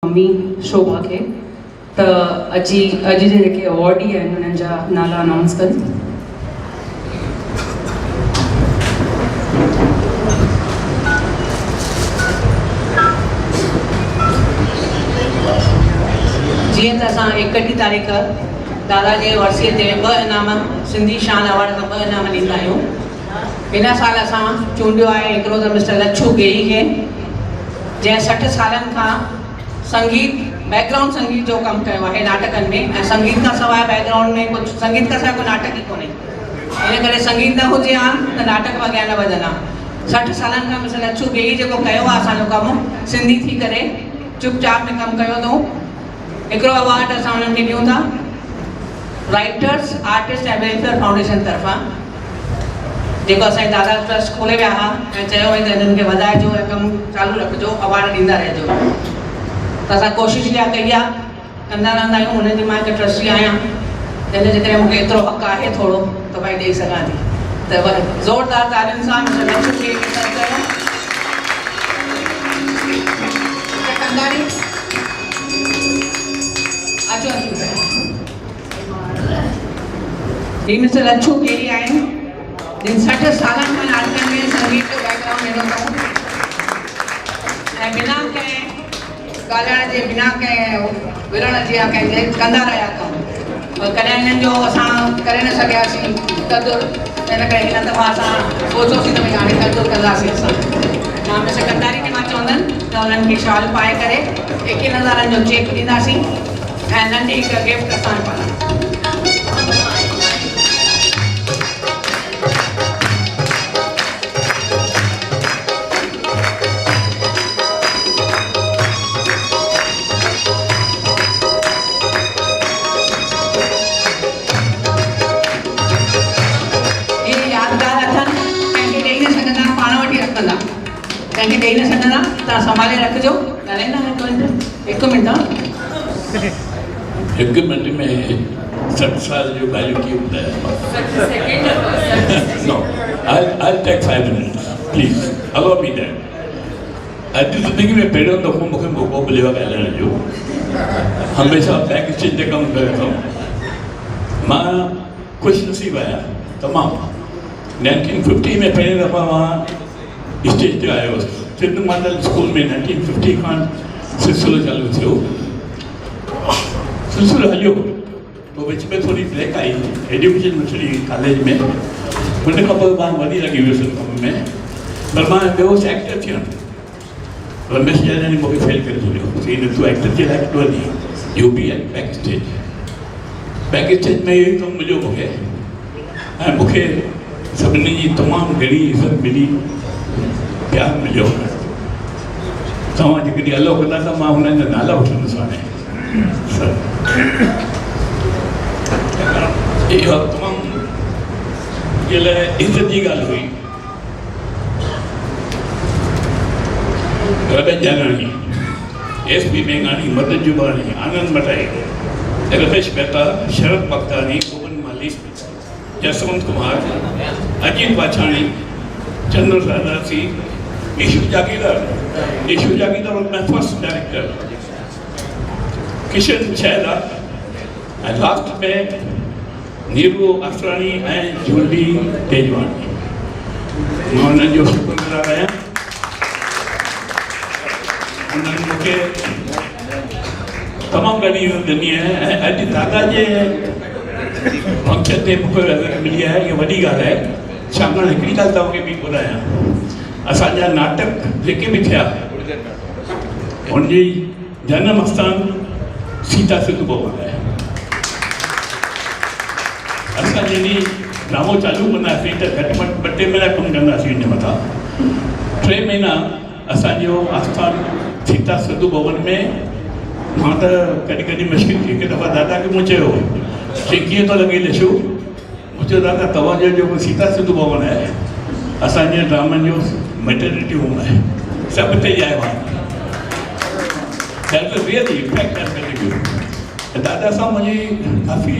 Mummy शोभा खे त अॼु जे जेके अवॉर्डी आहिनि उन्हनि जा नाला अनाउंस कनि। जीअं त असां 31 तारीख़ दादा जे वर्सीअ ते 2 इनाम सिंधी शान अवार्ड खां 2 इनाम ॾींदा आहियूं। हिन साल असां चूंडियो आहे हिकिड़ो त मिस्टर लच्छू गेही खे, जंहिं 60 सालनि खां संगीत बैकग्राउंड संगीत जो कमु कयो आहे नाटकनि में, ऐं संगीत खां सवाइ बैकग्राउंड में कुझु संगीत खां सवाइ कोई नाटक ई कोन्हे। इन करे संगीत न हुजे हा त नाटक अॻियां न वधंदा। 60 सालनि खां मिस्टर लच्छू गेही जेको कयो आहे असांजो कमु सिंधी थी करे चुपचाप में कमु कयो अथऊं। हिकिड़ो अवार्ड असां उन्हनि खे ॾियूं था writers artist and welfare foundation तरफ़ां, जेको असांजे दादा ट्रस्ट खोले विया हुआ ऐं चयो वई त हिननि खे वधाइजो ऐं कमु चालू रखिजो, अवार्ड ॾींदा रहिजो। त असां कोशिशि इहा कई आहे, कंदा रहंदा आहियूं। हुननि जी मां हिकु ट्रस्टी आहियां, जंहिंजे करे मूंखे एतिरो हक़ु आहे थोरो त भई ॾेई सघां थी। त ज़ोरदार तालियुनि सां मिस्टर लच्छू खे कयो। कंदारी अचो ही मिस्टर लच्छू गेही आहिनि, जिन 60 सालनि खां नाटकनि में संगीत जो बैकग्राउंड ॾिनो अथऊं ऐं बिना कंहिं ॻाल्हाइण जे, बिना कंहिं विढ़ण जे या कंहिंजे कंदा रहिया अथऊं। पर कॾहिं हिननि जो असां करे न सघियासीं क़दुरु, हिन करे हिन दफ़ा असां सोचियोसीं त भई हाणे क़दुरु कंदासीं असां। मां मिस्टर कंदारी खे मां चवंदमि त उन्हनि खे शाल पाए करे 21,000 जो चेक ॾींदासीं ऐं नंढी हिकु गिफ्ट असां पाण। कंहिंखे ॾेई न सघंदा, तव्हां संभाले रखिजो। ॻाल्हाईंदा हिकु मिंट हिकु मिंट में 60 साल जो ॻाल्हियूं कीअं ॿुधायां? No, I'll take 5 minutes, please. Allow me that. अॼु ज़िंदगी में पहिरियों दफ़ो मूंखे मौक़ो मिलियो आहे ॻाल्हाइण जो। हमेशह बैक स्टेज ते कमु कयो अथऊं। मां ख़ुशनसीब आहियां तमामु। 1950 में पहिरीं दफ़ा मां स्टेज ते आयो हुउसि सिंध मॉडल स्कूल में। 1950 खां सिलसिलो चालू थियो, सिलसिलो हलियो, पोइ विच में थोरी ब्रेक आई एजुकेशन मिनिस्ट्री कॉलेज में। हुन खां पोइ मां वॾी लॻी वियुसि कम में, पर मां वियो हुउसि एक्टर थियणु। रमेश जैन ने मूंखे फेल करे छॾियो, चई तूं एक्टर जे लाइ किथो वञी, you be at back stage. Back stage में इहो कमु मिलियो मूंखे, ऐं मूंखे सभिनी जी तमामु घणी इज़त मिली, प्यार मिलियो। तव्हां जेकॾहिं अलो कंदा त मां हुननि जा नाला वठंदुसि हाणे। इहो तमामु जे लाइ इज़त जी ॻाल्हि हुई। रमेश जानाणी, SP मेघाणी, मदन जुबाणी, आनंद मटाई, रमेश मेहता, शरद मक्तानी, गोविंद माली, जसवंत कुमार, अजीत वाछाणी, चंद्र राजासी, ईशू जागीदार was my first director, Kishan छैला, ऐं लास्ट में नीरू असरानी ऐं जूली तेजवानी। मां हुननि जो शुक्रगुज़ार आहियां। उन्हनि मूंखे तमामु घणी इज़त ॾिनी आहे ऐं अॼु दादा जे फंक्शन ते मूंखे इज़त मिली आहे, इहा वॾी ॻाल्हि आहे। छाकाणि हिकिड़ी ॻाल्हि तव्हांखे बि ॿुधायां, असांजा नाटक जेके बि थिया हुनजी जनम आस्थान सीता सिंधु भवन आहे। असां जॾहिं ड्रामो चालू कंदासीं त घटि में घटि 2 महीना कमु कंदासीं हुन मथां। 3 महीना असांजो आस्थान सीता सिंधु भवन में। मां त कॾहिं कॾहिं मुश्किल थी, हिकु दफ़ा दादा खे मूं चयो चई कीअं थो लॻे लच्छू? मूं चयो दादा तव्हांजो जेको सीता सिंधु भवन आहे असांजे ड्रामनि जो मैटर्निटी होम आहे, सभु हिते ई आयो आहे। रियली इम्पैक्ट आहे। दादा सां मुंहिंजी काफ़ी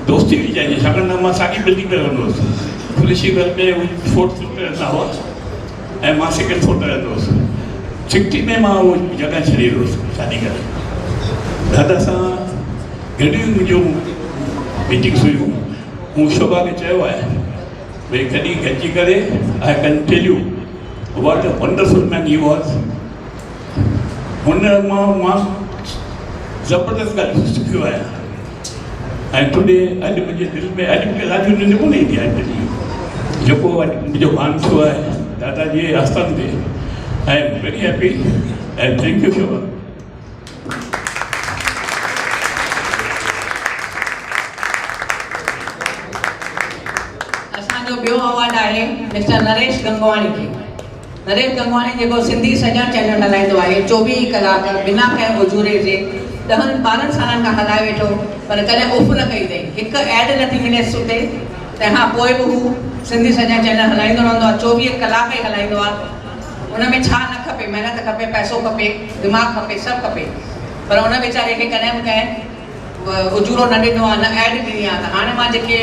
दोस्ती हुई चाहिए, छाकाणि त मां साॻी बिल्डिंग में रहंदो हुउसि। पुलिसी घर में 4th फ्लोर ते रहंदा हुआ ऐं मां 2nd फ्लोर ते रहंदो हुउसि। 60 में मां उहो जॻह छॾे ॾिनोसि शादी करे। दादा सां गॾियूं मुंहिंजूं मीटिंग्स हुयूं। मूं शोभा खे चयो आहे भई कॾहिं गॾिजी करे I can tell you what a wonderful man he was. हुन मां ज़बरदस्त ॻाल्हियूं सिखियो आहियां ऐं टुडे अॼु मुंहिंजे दिलि में अॼु मूंखे ॻाल्हियूं निंड कोन ईंदी आहे तॾहिं जेको अॼु मुंहिंजो मान थियो आहे दादा जी जे आस्थान ते। I am very happy and thank you Shobha. असांजो ॿियो अवार्ड आहे मिस्टर नरेश गंगवाणी खे। नरेश गंगवाणी जेको सिंधी सॼण चैनल हलाईंदो आहे 24 कलाक बिना कंहिं उजूरे जे 10-12 सालनि खां हलाए वेठो, पर कॾहिं उफ़ न कई अथई, हिकु एड नथी मिलेसि उते। तंहिंखां पोइ बि हू सिंधी सॼण चैनल हलाईंदो रहंदो आहे, 24 कलाक ई हलाईंदो आहे। उन में छा न खपे, महिनत खपे, पैसो खपे, दिमाग़ु खपे, सभु खपे, पर उन वीचारे खे कॾहिं बि कंहिं उजूरो न ॾिनो आहे, न एड ॾिनी आहे। त हाणे मां जेके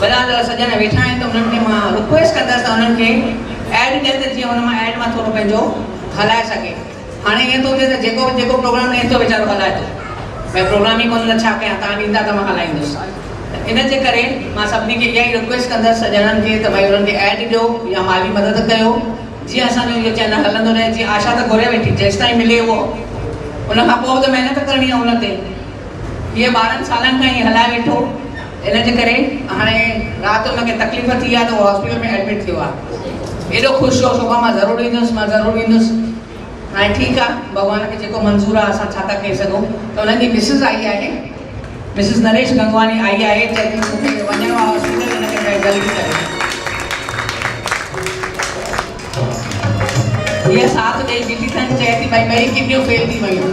वॾा सॼण वेठा आहिनि त उन्हनि खे मां रिक्वेस्ट कंदसि त उन्हनि खे एड ॾिए त जीअं हुन मां एड मां थोरो पंहिंजो हलाए सघे। हाणे ईअं थो थिए त जेको प्रोग्राम ईअं थो वीचारो हलाए थो, भई प्रोग्राम ई कोन त छा कयां, तव्हां ॾींदा त मां हलाईंदुसि। इन जे करे मां सभिनी खे इहा ई रिक्वेस्ट कंदसि सॼणनि खे त भई उन्हनि खे एड ॾियो या माली मदद कयो, जीअं असांजो इहो चैनल हलंदो रहे। जीअं आशा त घुरे वेठी, जेसि ताईं मिले उहो, उन खां पोइ त महिनत करणी आहे उन ते। इहे 12 सालनि खां ई हलाए वेठो। इन जे करे हाणे राति हुनखे तकलीफ़ थी आहे त उहो हॉस्पिटल में एडमिट थियो आहे। एॾो ख़ुशि हो, शोभा मां ज़रूरु ईंदुसि, मां ज़रूरु ईंदुसि। हाणे ठीकु आहे, भॻवान खे जेको मंज़ूरु आहे असां छा था करे सघूं। त हुननि जी मिसिस आई आहे, मिसिस नरेश गंगवानी आई आहे, चई मूंखे वञिणो आहे हॉस्पिटल, हिनखे भई जल्दी करे। हीअ साथ ॾेई बीठी अथनि, चए थी भई ॿई किडनियूं फेल थी वयूं।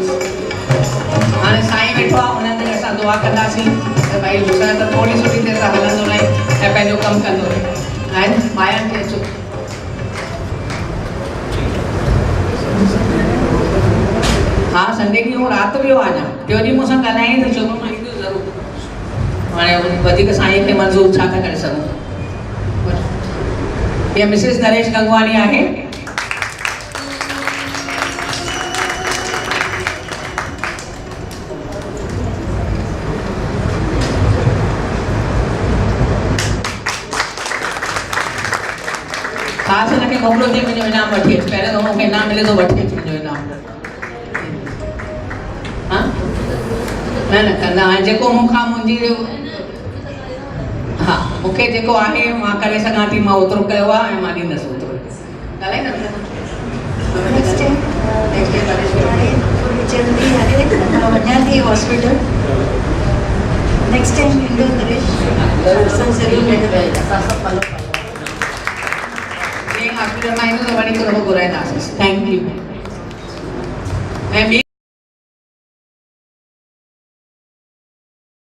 हाणे साईं वेठो आहे, उन्हनि ते असां दुआ कंदासीं त भई त थोरी सुठी देरि सां हलंदो रहे ऐं पंहिंजो कमु कंदो रहे। ऐं माया खे अचो। हा, संडे ॾींहुं उहो राति वियो आहे, अञा टियों ॾींहुं मूंसां ॻाल्हायईं त चयो मां ईंदुसि ज़रूरु। हाणे वधीक साईं खे मंज़ूर छा था करे सघूं। हीअ मिसिस नरेश गंगवानी आहे। ख़ासि हिनखे मोकिलियो थी मुंहिंजो इनाम वठी अचु। पहिरियों त मूंखे इनाम मिले थो, वठी अचु मुंहिंजो इनाम। हा न कंदा, हाणे जेको मूंखां मुंहिंजी हा मूंखे जेको आहे मां करे सघां थी, मां ओतिरो कयो आहे ऐं मां ॾींदसि ओतिरो। ॻाल्हाईंदमि जल्दी वञा थी हॉस्पिटल। नेक्स्ट टाइम ईंदो नरेश, असां ज़रूरु हॉस्पिटल में ईंदो त वरी थोरो घुराईंदासीं। Thank U. ऐं